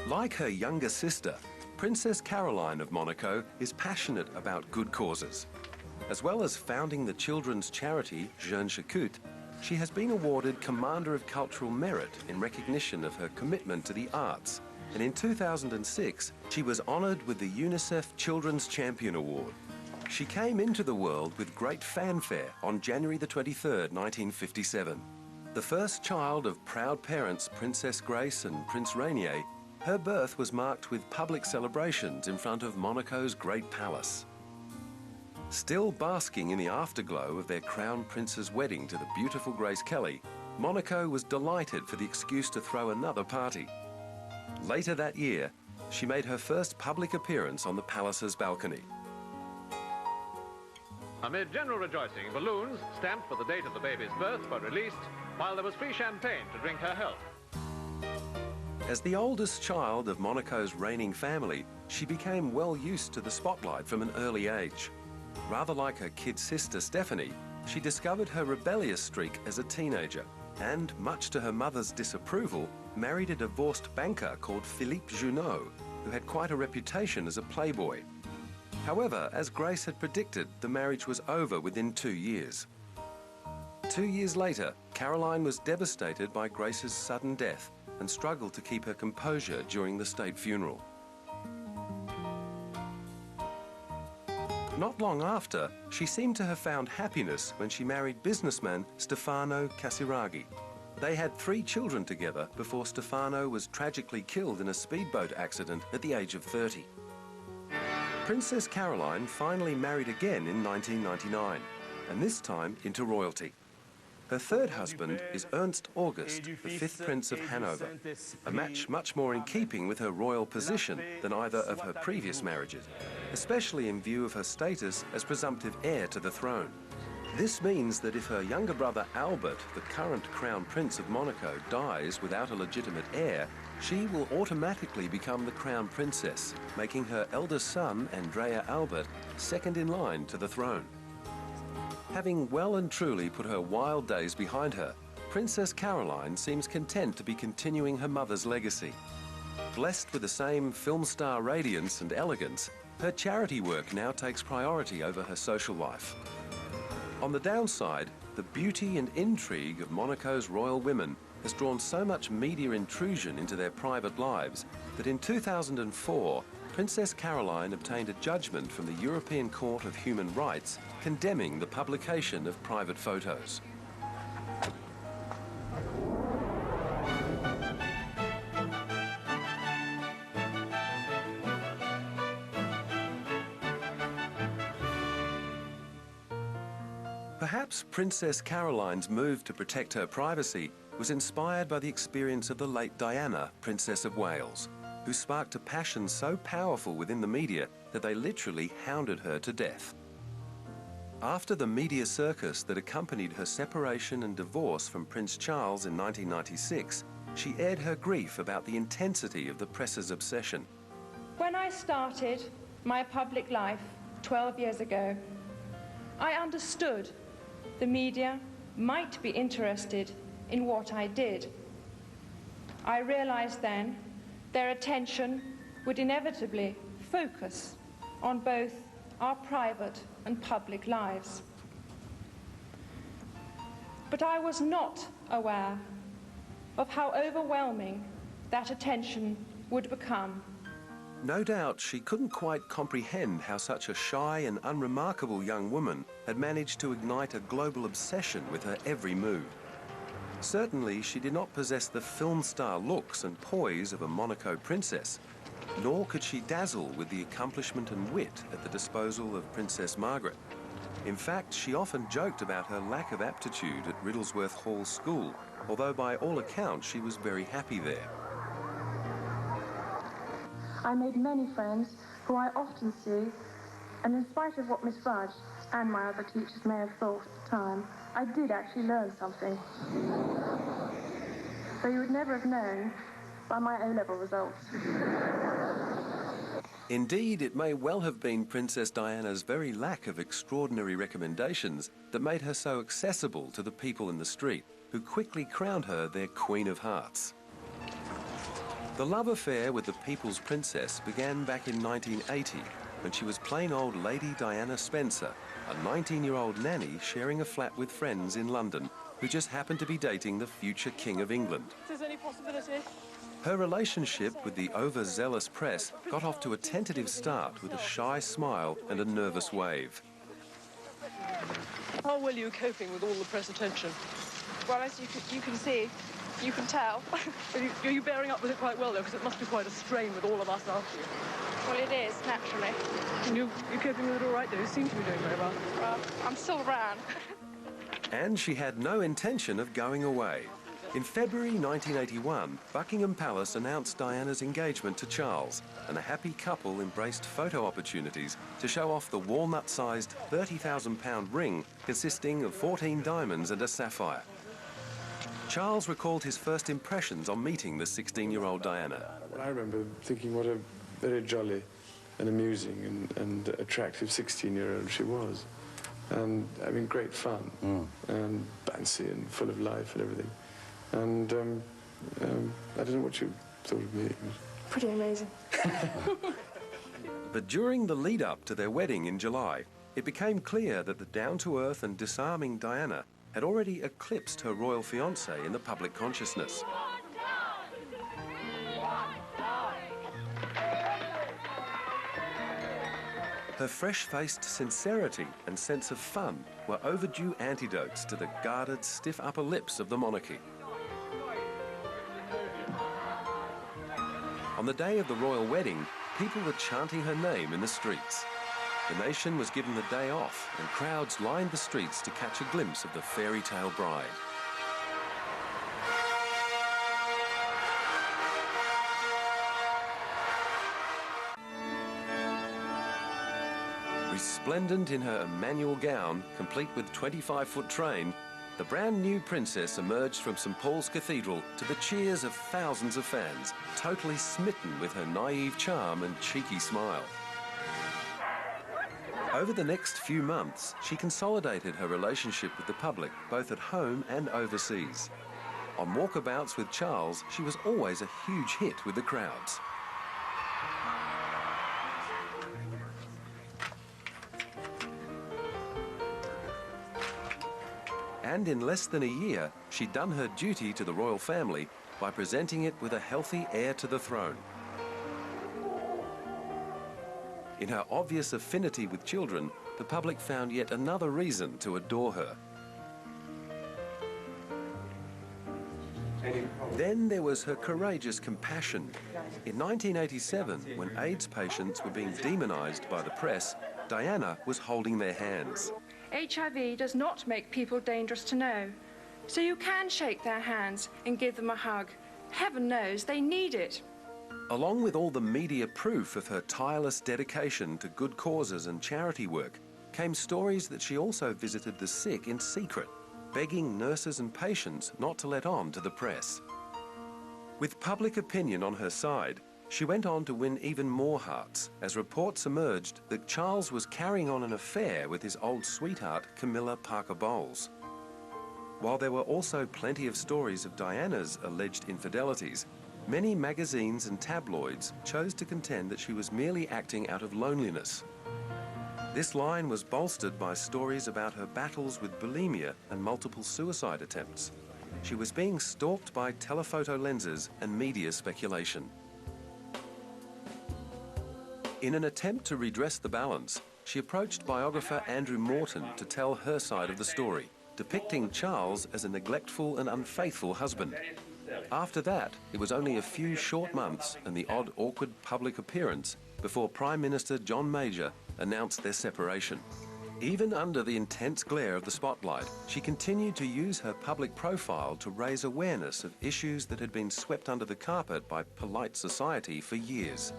Like her younger sister, Princess Caroline of Monaco is passionate about good causes. As well as founding the children's charity Jeunes J'écoute, she has been awarded Commander of Cultural Merit in recognition of her commitment to the arts. And in 2006, she was honoured with the UNICEF Children's Champion Award. She came into the world with great fanfare on January the 23rd, 1957. The first child of proud parents Princess Grace and Prince Rainier, her birth was marked with public celebrations in front of Monaco's Great Palace. Still basking in the afterglow of their Crown Prince's wedding to the beautiful Grace Kelly, Monaco was delighted for the excuse to throw another party. Later that year, she made her first public appearance on the palace's balcony. Amid general rejoicing, balloons, stamped for the date of the baby's birth, were released, while there was free champagne to drink her health. As the oldest child of Monaco's reigning family, she became well used to the spotlight from an early age. Rather like her kid sister Stephanie, she discovered her rebellious streak as a teenager and, much to her mother's disapproval, married a divorced banker called Philippe Junot, who had quite a reputation as a playboy. However, as Grace had predicted, the marriage was over within 2 years. 2 years later, Caroline was devastated by Grace's sudden death and struggled to keep her composure during the state funeral. Not long after, she seemed to have found happiness when she married businessman Stefano Casiraghi. They had 3 children together before Stefano was tragically killed in a speedboat accident at the age of 30. Princess Caroline finally married again in 1999, and this time into royalty. Her third husband is Ernst August, the 5th Prince of Hanover, a match much more in keeping with her royal position than either of her previous marriages, especially in view of her status as presumptive heir to the throne. This means that if her younger brother Albert, the current Crown Prince of Monaco, dies without a legitimate heir, she will automatically become the Crown Princess, making her eldest son, Andrea Albert, second in line to the throne. Having well and truly put her wild days behind her, Princess Caroline seems content to be continuing her mother's legacy. Blessed with the same film star radiance and elegance, her charity work now takes priority over her social life. On the downside, the beauty and intrigue of Monaco's royal women has drawn so much media intrusion into their private lives that in 2004, Princess Caroline obtained a judgment from the European Court of Human Rights condemning the publication of private photos. Perhaps Princess Caroline's move to protect her privacy was inspired by the experience of the late Diana, Princess of Wales, who sparked a passion so powerful within the media that they literally hounded her to death. After the media circus that accompanied her separation and divorce from Prince Charles in 1996, she aired her grief about the intensity of the press's obsession. When I started my public life 12 years ago, I understood the media might be interested in what I did. I realized then their attention would inevitably focus on both our private and public lives. But I was not aware of how overwhelming that attention would become. No doubt she couldn't quite comprehend how such a shy and unremarkable young woman had managed to ignite a global obsession with her every move. Certainly, she did not possess the film star looks and poise of a Monaco princess, nor could she dazzle with the accomplishment and wit at the disposal of Princess Margaret. In fact, she often joked about her lack of aptitude at Riddlesworth Hall School, although by all accounts she was very happy there. I made many friends who I often see, and in spite of what Miss Fudge and my other teachers may have thought at the time, I did actually learn something. So you would never have known by my O-level results. Indeed, it may well have been Princess Diana's very lack of extraordinary recommendations that made her so accessible to the people in the street, who quickly crowned her their Queen of Hearts. The love affair with the People's Princess began back in 1980 when she was plain old Lady Diana Spencer, a 19-year-old nanny sharing a flat with friends in London who just happened to be dating the future King of England. Is there any possibility? Her relationship with the overzealous press got off to a tentative start with a shy smile and a nervous wave. How well are you coping with all the press attention? Well, as you can see, you can tell. Are you bearing up with it quite well, though? Because it must be quite a strain with all of us after you. Well, it is, naturally. And you're coping with it all right, though? You seem to be doing very well. Well, I'm still around. And she had no intention of going away. In February 1981, Buckingham Palace announced Diana's engagement to Charles, and a happy couple embraced photo opportunities to show off the walnut-sized £30,000 ring consisting of 14 diamonds and a sapphire. Charles recalled his first impressions on meeting the 16-year-old Diana. I remember thinking what a very jolly and amusing and attractive 16-year-old she was, and having great fun, and bouncy and full of life and everything. And I don't know what you thought of me. Pretty amazing. But during the lead-up to their wedding in July, it became clear that the down-to-earth and disarming Diana had already eclipsed her royal fiancé in the public consciousness. Her fresh-faced sincerity and sense of fun were overdue antidotes to the guarded, stiff upper lips of the monarchy. On the day of the royal wedding, people were chanting her name in the streets. The nation was given the day off, and crowds lined the streets to catch a glimpse of the fairy tale bride. Resplendent in her Emmanuel gown, complete with 25-foot train, the brand new princess emerged from St. Paul's Cathedral to the cheers of thousands of fans, totally smitten with her naive charm and cheeky smile. Over the next few months, she consolidated her relationship with the public, both at home and overseas. On walkabouts with Charles, she was always a huge hit with the crowds. And in less than a year, she'd done her duty to the royal family by presenting it with a healthy heir to the throne. In her obvious affinity with children, the public found yet another reason to adore her. Then there was her courageous compassion. In 1987, when AIDS patients were being demonized by the press, Diana was holding their hands. HIV does not make people dangerous to know, so you can shake their hands and give them a hug. Heaven knows they need it. Along with all the media proof of her tireless dedication to good causes and charity work, came stories that she also visited the sick in secret, begging nurses and patients not to let on to the press. With public opinion on her side, she went on to win even more hearts as reports emerged that Charles was carrying on an affair with his old sweetheart, Camilla Parker Bowles. While there were also plenty of stories of Diana's alleged infidelities, many magazines and tabloids chose to contend that she was merely acting out of loneliness. This line was bolstered by stories about her battles with bulimia and multiple suicide attempts. She was being stalked by telephoto lenses and media speculation. In an attempt to redress the balance, she approached biographer Andrew Morton to tell her side of the story, depicting Charles as a neglectful and unfaithful husband. After that, it was only a few short months and the odd awkward public appearance before Prime Minister John Major announced their separation. Even under the intense glare of the spotlight, she continued to use her public profile to raise awareness of issues that had been swept under the carpet by polite society for years.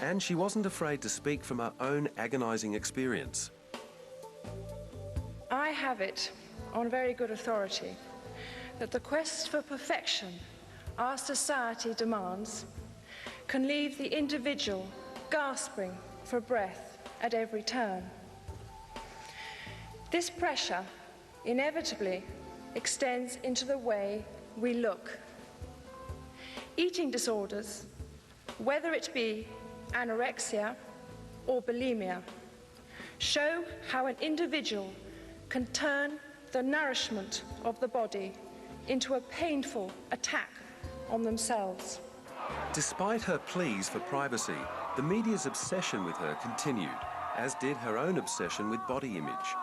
And she wasn't afraid to speak from her own agonizing experience. I have it on very good authority that the quest for perfection our society demands can leave the individual gasping for breath at every turn. This pressure inevitably extends into the way we look. Eating disorders, whether it be anorexia or bulimia, show how an individual can turn the nourishment of the body into a painful attack on themselves. Despite her pleas for privacy, the media's obsession with her continued, as did her own obsession with body image.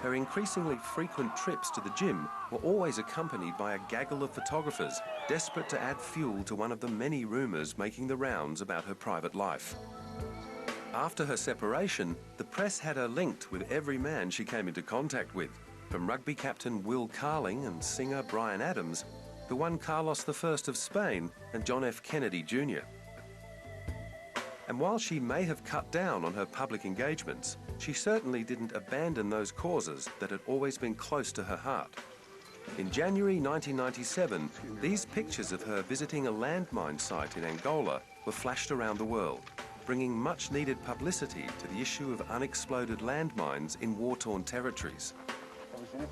Her increasingly frequent trips to the gym were always accompanied by a gaggle of photographers desperate to add fuel to one of the many rumours making the rounds about her private life. After her separation, the press had her linked with every man she came into contact with, from rugby captain Will Carling and singer Bryan Adams, to one Carlos I of Spain and John F. Kennedy Jr. And while she may have cut down on her public engagements, she certainly didn't abandon those causes that had always been close to her heart. In January 1997, these pictures of her visiting a landmine site in Angola were flashed around the world, bringing much-needed publicity to the issue of unexploded landmines in war-torn territories.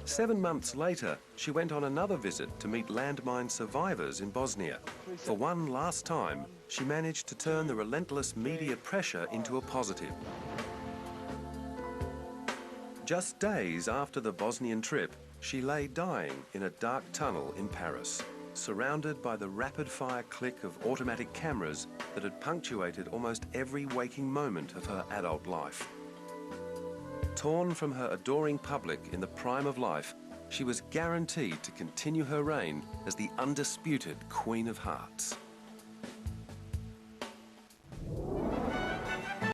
7 months later, she went on another visit to meet landmine survivors in Bosnia. For one last time, she managed to turn the relentless media pressure into a positive. Just days after the Bosnian trip, she lay dying in a dark tunnel in Paris, surrounded by the rapid-fire click of automatic cameras that had punctuated almost every waking moment of her adult life. Torn from her adoring public in the prime of life, she was guaranteed to continue her reign as the undisputed Queen of Hearts.